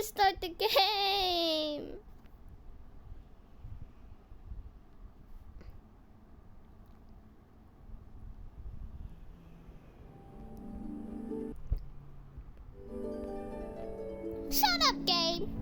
start the game. Shut up, game.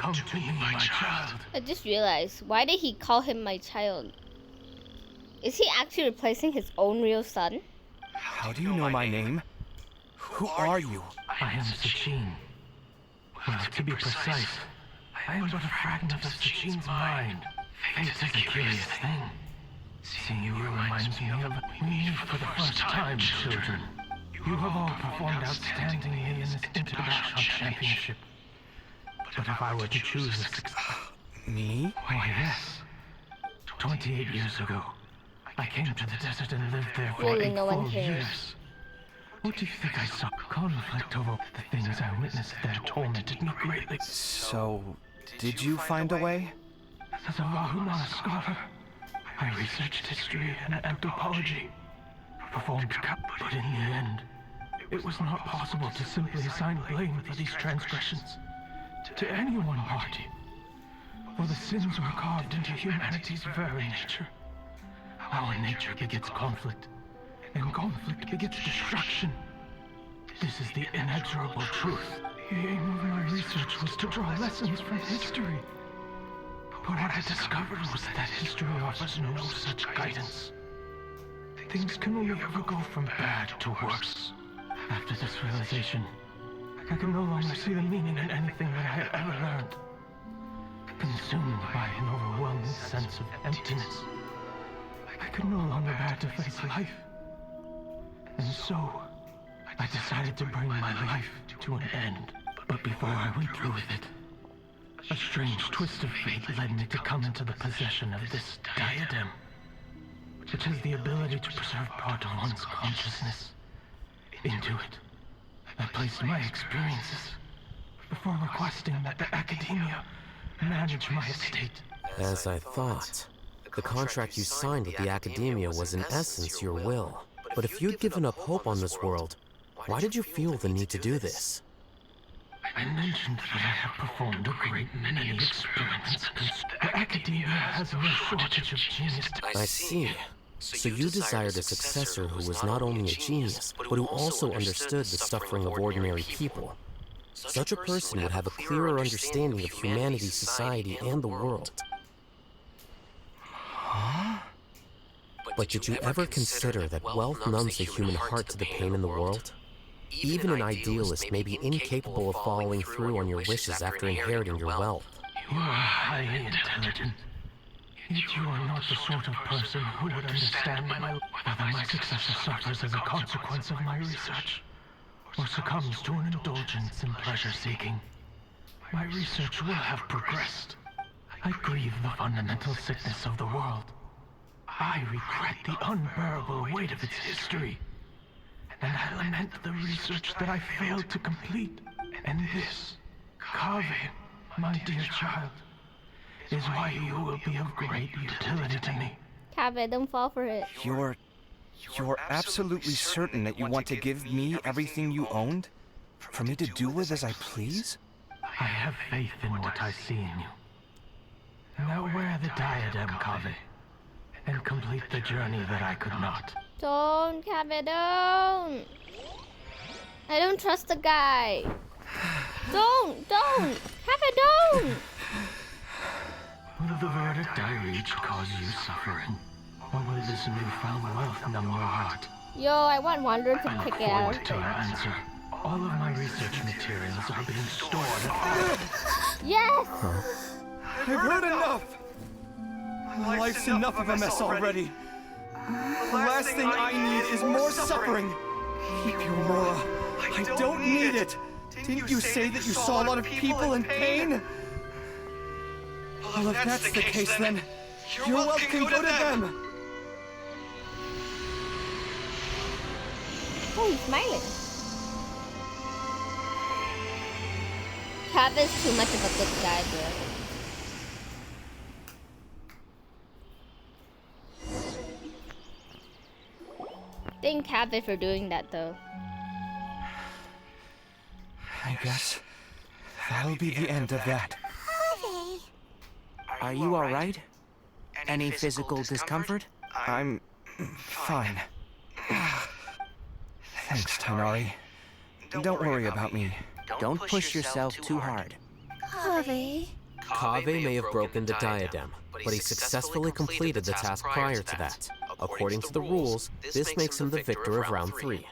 Come to me, my child. I just realized, why did he call him my child? Is he actually replacing his own real son? How do you know my name? Who are you? I am Sachin. Well, to be precise, I am but a fragment of Sachin's mind. Fate is a curious thing. Seeing you reminds me of me for the first time, children. You have all performed outstandingly in this international championship. But if I were to choose a success... Me? Why, yes. 28 years ago, I came to the desert and lived there for Really, 8 no one full cares. years. What do you think I saw? Conflict over the things I witnessed there tormented me greatly. So, did you find a way? As a Vahumana scholar, I researched history and anthropology, performed but in the end, it was not possible to simply assign blame for these transgressions to any one party, for the sins were carved into humanity's very nature. Our nature begets conflict, and conflict begets destruction. This is the inexorable truth. The aim of my research was to draw lessons from history. But what I discovered was that history offers no such guidance. Things can only ever go from bad to worse. After this realization, I can no longer see the meaning in anything that I had ever learned. Consumed by an overwhelming sense of emptiness, I could no longer bear to face life. And so, I decided to bring my life to an end. But before I went through with it, a strange twist of fate led me to come into the possession of this diadem, which has the ability to preserve part of one's consciousness. Into it, I placed my experiences before requesting that the academia manage my estate. As I thought, the contract you signed with the academia was in essence your will. But if you'd given up hope on this world, why did you feel the need to do this? I mentioned that I have performed a great many experiments. The academia has no shortage of genius. I see. So you desired a successor who was not only a genius, but who also understood the suffering of ordinary people. Such a person would have a clearer understanding of humanity, society, and the world. Huh? But did you ever consider that wealth numbs the human heart to the pain in the world? Even an idealist may be incapable of following through on your wishes after inheriting your wealth. You are highly intelligent. Yet you are not the sort of person who would understand whether my successor suffers as a consequence of my research, or succumbs to an indulgence in pleasure-seeking. My research will have progressed. I grieve the fundamental sickness of the world. I regret the unbearable weight of its history. and I lament the research that I failed to complete. And this, Kaveh, my dear child, is why you will be of great utility to me. Kaveh, don't fall for it. You're absolutely certain that you want to give me everything you owned? For me to do with as I please? I have faith in what I see in you. Now wear the diadem, Kaveh, and complete the journey that I could not. Don't, Kaveh, don't. I don't trust the guy. Don't. Kaveh, don't. Will the verdict I reach cause you suffering? Or will this newfound wealth numb your heart? Yo, I want Wanderer to I pick look it out. forward to your answer. All of my research materials are being stored at Yes! I've heard enough! My life's enough of a mess already. The last thing I need is more suffering. Keep your Mora. I don't need it. Didn't you say that you saw a lot of people in pain? Well, if that's the case, then your wealth can go to them. Oh, he's smiling. Kaveh's too much of a good guy, bro. Thank Kaveh for doing that, though. I guess that'll be the end of that. Are you alright? Any physical discomfort? I'm fine. Thanks, Tighnari. Don't worry about me. Don't push yourself too hard. Kaveh may have broken the diadem, but he successfully completed the task prior to that. According to the rules, this makes him the victor of round 3.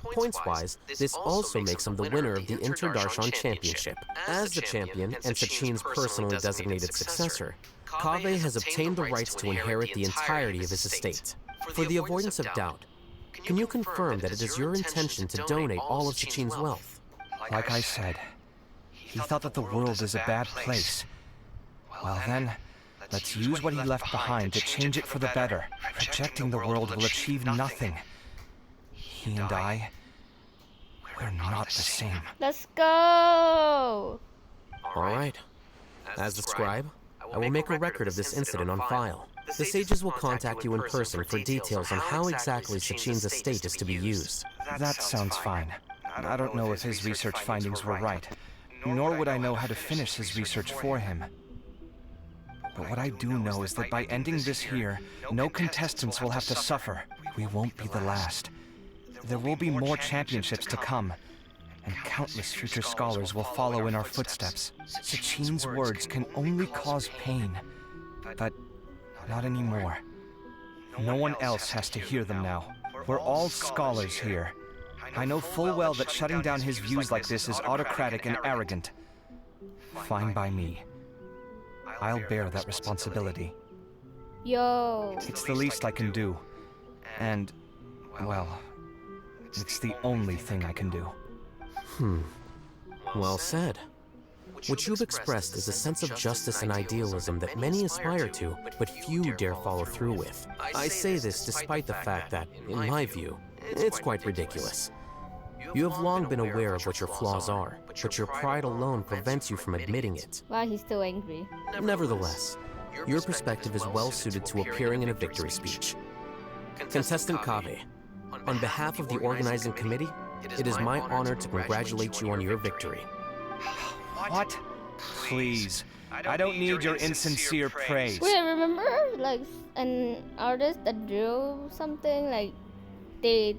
Points-wise, this also makes him the winner of the Inter-Darshan Championship. As the champion and Sachin's personally designated successor, Kaveh has obtained the rights to inherit the entirety of his estate. For the avoidance of doubt, can you confirm that it is your intention to donate all of Sachin's wealth? Like I said, he thought that the world is a bad place. Well then, let's use what he left behind to change it for the better. Rejecting the world will achieve nothing. He and I, we're not the same. Let's go! Alright. As the scribe, I will make a record of this incident on file. The sages will contact you in person for details on how exactly Sachin's estate is to be used. That sounds fine. I don't know if his research findings were right, nor would I know how to finish his research for him. But what I do know is that by ending this here, no contestants will have to suffer. We won't be the last. There will be more championships to come, and countless future scholars will follow in our footsteps. Sachin's words can only cause pain, but not anymore. No one else has to hear them now. We're all scholars here. I know full well that shutting down his views like this is autocratic and arrogant. Fine by me. I'll bear that responsibility. Yo. It's the least I can do. And, well, it's the only thing I can do. Well said. What you've expressed is a sense of justice and idealism that many aspire to, but few dare follow through with. I say this despite the fact that, in my view, it's quite ridiculous. You have long been aware of what your flaws are, but your pride alone prevents you from admitting it. Wow, he's still angry. Nevertheless, your perspective is well suited to appearing in a victory speech. Contestant Kaveh, on behalf of the organizing committee, it is my honor to congratulate you on your victory. What? Please. I don't need your insincere praise. Wait, remember like an artist that drew something like they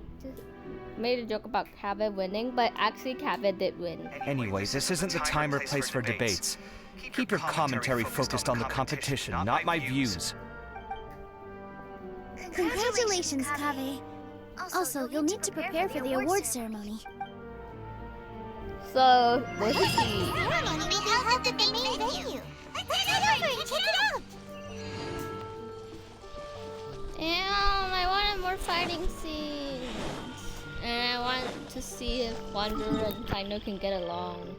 made a joke about Kaveh winning, but actually Kaveh did win. Anyway, this isn't the time or place for debates. Keep your commentary focused on the competition, not my views. Congratulations, Kaveh. Also, you'll need to prepare for the award ceremony. So, what is he? Ceremony will be held at the main venue. Let's head over and check it out. Damn, I wanted more fighting scenes. And I want to see if Wanderer and Kaino can get along.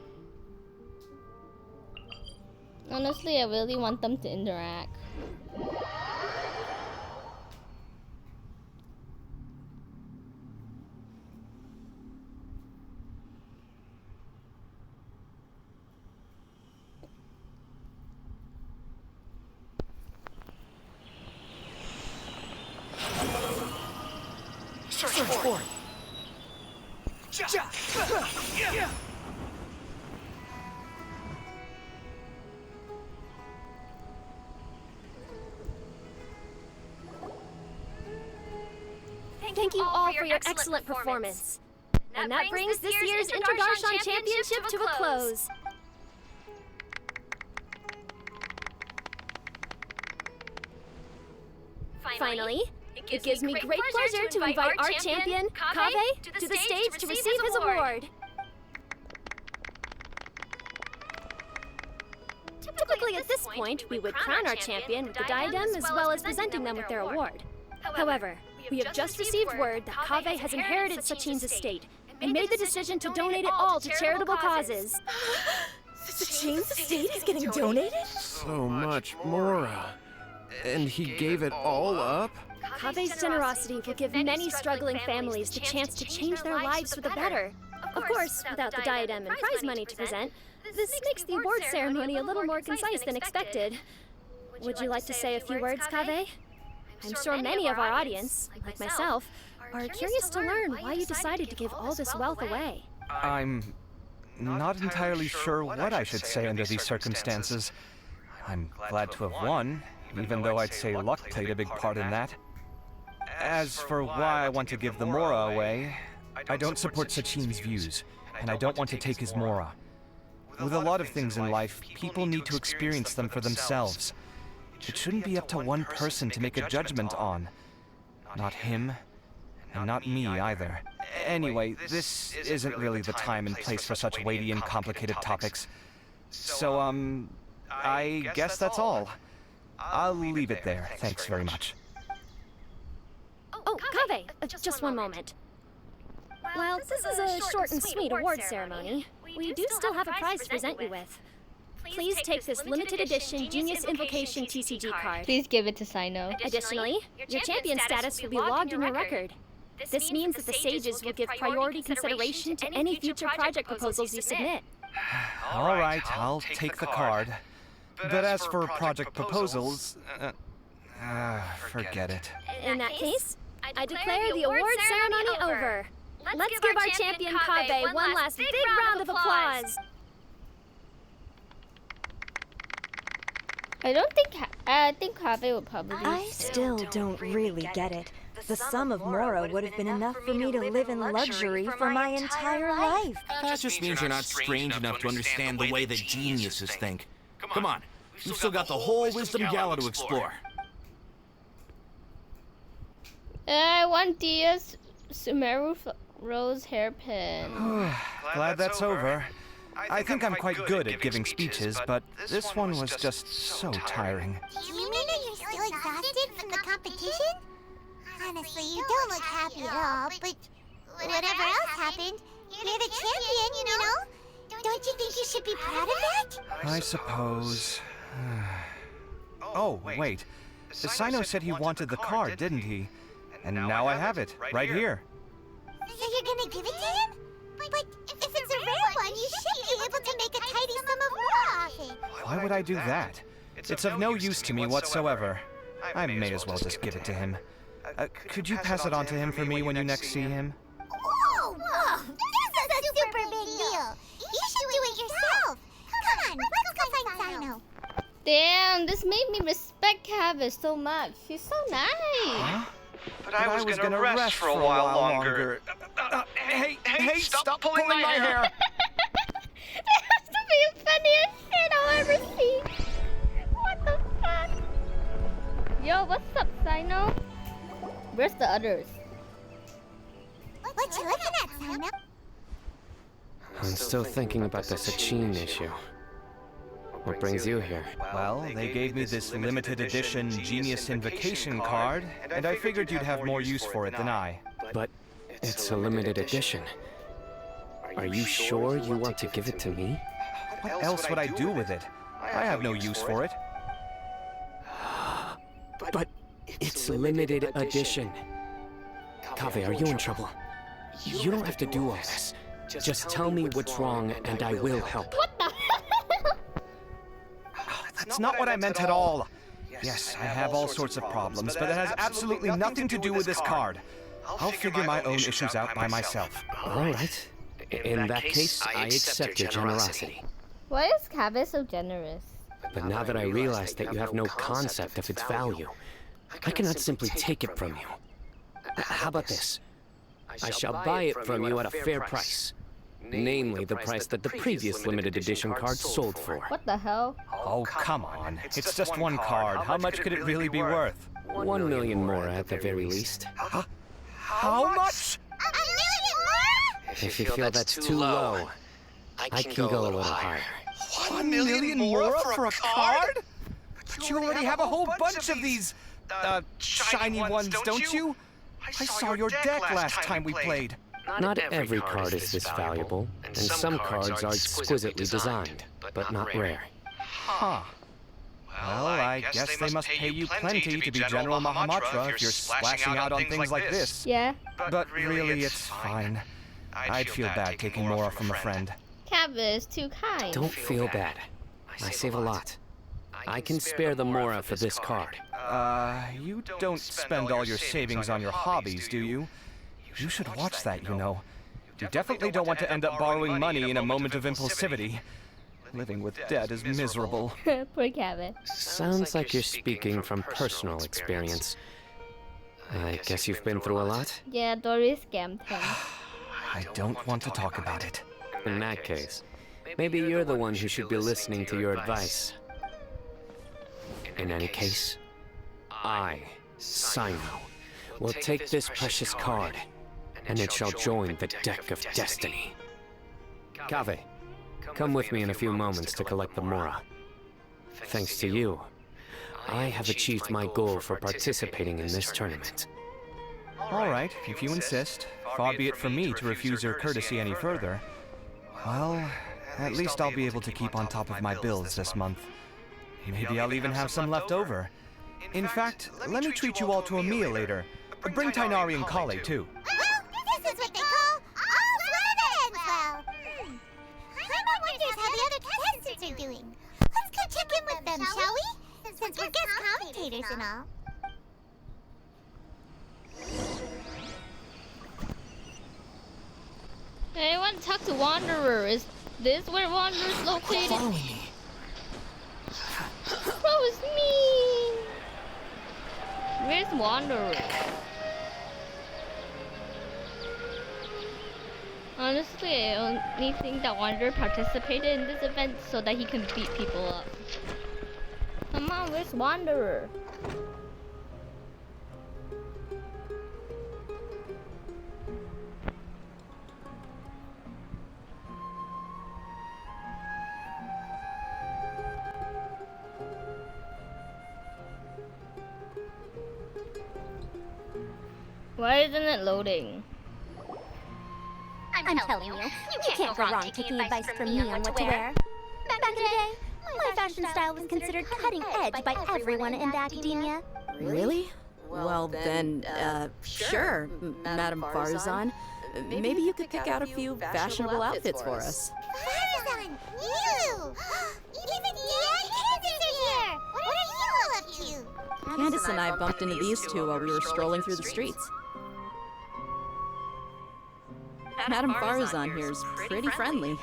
Honestly, I really want them to interact. search for. Thank you all for your excellent performance. And that brings this year's Interdarshan Championship to a close. Finally, it gives me great pleasure to invite our champion, Kaveh, to the stage to receive his award. Typically at this point, we would crown our champion with the diadem as well as presenting them with their award. However, we have just received word that Kaveh has inherited Sachin's estate and made the decision to donate it all to charitable causes. Sachin's estate is getting donated? So much Mora. And he gave it all up? Kaveh's generosity will give many struggling families the chance to change their lives for the better. Of course, without the diadem and prize money to present, this makes the award ceremony a little more concise than expected. Would you like to say a few words, Kaveh? I'm sure many of our audience, like myself, are curious to learn why you decided to give all this wealth away. I'm not entirely sure what I should say under these circumstances. I'm glad to have won, even though I'd say luck played a big part in that. As for why I want to give the Mora away, I don't support Sachin's views, and I don't want to take his Mora. With a lot of things in life, people need to experience them for themselves. It shouldn't be up to one person to make a judgment on. Not him, and not me either. Anyway, this isn't really the time and place for such weighty and complicated topics. So, I guess that's all. I'll leave it there. Thanks very much. Oh, Kaveh, just one moment. While this is a short and sweet award ceremony, we do still have a prize to present you with. Please take this limited edition Genius Invocation TCG card. Please give it to Sino. Additionally, your champion status will be logged in your record. This means that the Sages will give priority consideration to any future project proposals you submit. All right, I'll take the card. But as for project proposals, forget it. In that case, I declare the award ceremony over. Let's give our champion Kaveh one last big round of applause. I think Kaveh would probably. I still don't really get it. The sum of Mora would have been enough for me to live in luxury for my entire life. That just means you're not strange enough to understand the way that geniuses think. Come on, you've still got the whole Wisdom Gala to explore. I want Dia's Sumeru Rose hairpin. Glad that's over. I think I'm quite good at giving speeches, but this one was just so tiring. Do you mean that you're still exhausted from the competition? Honestly, you don't look happy at all, but whatever else happened, you're the champion, you know? Don't you think you should be proud of that? I suppose. Oh, wait. Sino said he wanted the card, didn't he? And now I have it, right here. So you're gonna give it to him? But if it's a rare one, you should be able to make a tidy sum of Mora off it. Why would I do that? It's of no use to me whatsoever. I may as well just give it to him. Could you pass it on to him for me when you next see him? Whoa! That's a super big deal. You should do it yourself. Come on, let's go find Sino. Damn, this made me respect Kaveh so much. She's so nice. Huh? But I was gonna rest for a while longer. Hey, stop pulling my hair! That has to be the funniest shit I'll ever see. What the fuck? Yo, what's up, Sino? Where's the others? What you looking at, Sino? I'm still thinking about the Sachin issue. What brings you here? Well, they gave me this limited edition Genius Invocation card, and I figured you'd have more use for it than I. But it's a limited edition. Are you sure you want to give it to me? What else would I do with it? I have no use for it. But it's a limited edition. Kaveh, are you in trouble? You don't have to do all this. Just tell me what's wrong and I will help. What the hell? That's not what I meant at all. Yes, I have all sorts of problems, but it has absolutely nothing to do with this card. I'll figure my own issues out by myself. All right. In that case, I accept your generosity. Why is Kaveh so generous? But now that I realize that you have no concept of its value, I cannot simply take it from you. How about this? I shall buy it from you at a fair price. Namely, the price that the previous limited edition card sold for. What the hell? Oh, come on. It's just one card. How much could it really be worth? 1 million more at the very least. How much? A million more? If you feel that's too low, I can go a little higher. 1 million more for a card? But you already have a whole bunch of these, shiny ones, don't you? I saw your deck last time we played. Not every card is this valuable, and some cards are exquisitely designed, but not rare. Huh. Well, I guess they must pay you plenty to be General Mahamatra if you're splashing out on things like this. Yeah. But really, it's fine. I'd feel bad taking more from a friend. Kaveh is too kind. Don't feel bad. I save a lot. I can spare the Mora for this card. You don't spend all your savings on your hobbies, do you? You should watch that, you know. You definitely don't want to end up borrowing money in a moment of impulsivity. Living with debt is miserable. Poor Kaveh. Sounds like you're speaking from personal experience. I guess you've been through a lot? Yeah, Dory scammed him. I don't want to talk about it. In that case, maybe you're the one who should be listening to your advice. In any case, I, Cyno, will take this precious card, and it shall join the deck of destiny. Kaveh, come with me in a few moments to collect the Mora. Thanks to you, I have achieved my goal for participating in this tournament. All right, if you insist. Far be it from me to refuse your courtesy any further. Well, at least I'll be able to keep on top of my bills this month. Maybe I'll even have some left over. In fact, let me treat you all to a meal later. Bring Tighnari and Collei, too. Well, this is what they call all well. Paimon wonders how the other contestants are doing. Let's go check in with them, shall we? Since we're guest commentators and all. I want to talk to Wanderer. Is this where Wanderer is located? Follow me. That was mean. Where's Wanderer? Honestly, I only think that Wanderer participated in this event so that he can beat people up. Come on, where's Wanderer? Why isn't it loading? I'm telling you, you can't go wrong taking advice from me on what to wear. Back in the day, my fashion style was considered cutting edge by everyone in academia. Really? Well then, sure, Madame Farzan. Maybe you could pick out a few fashionable outfits for us. Farzan, you! Even Dan Candace are here! What are you all up to? Candace and I bumped into these two while we were strolling through the streets. Madame Farzan here is pretty friendly.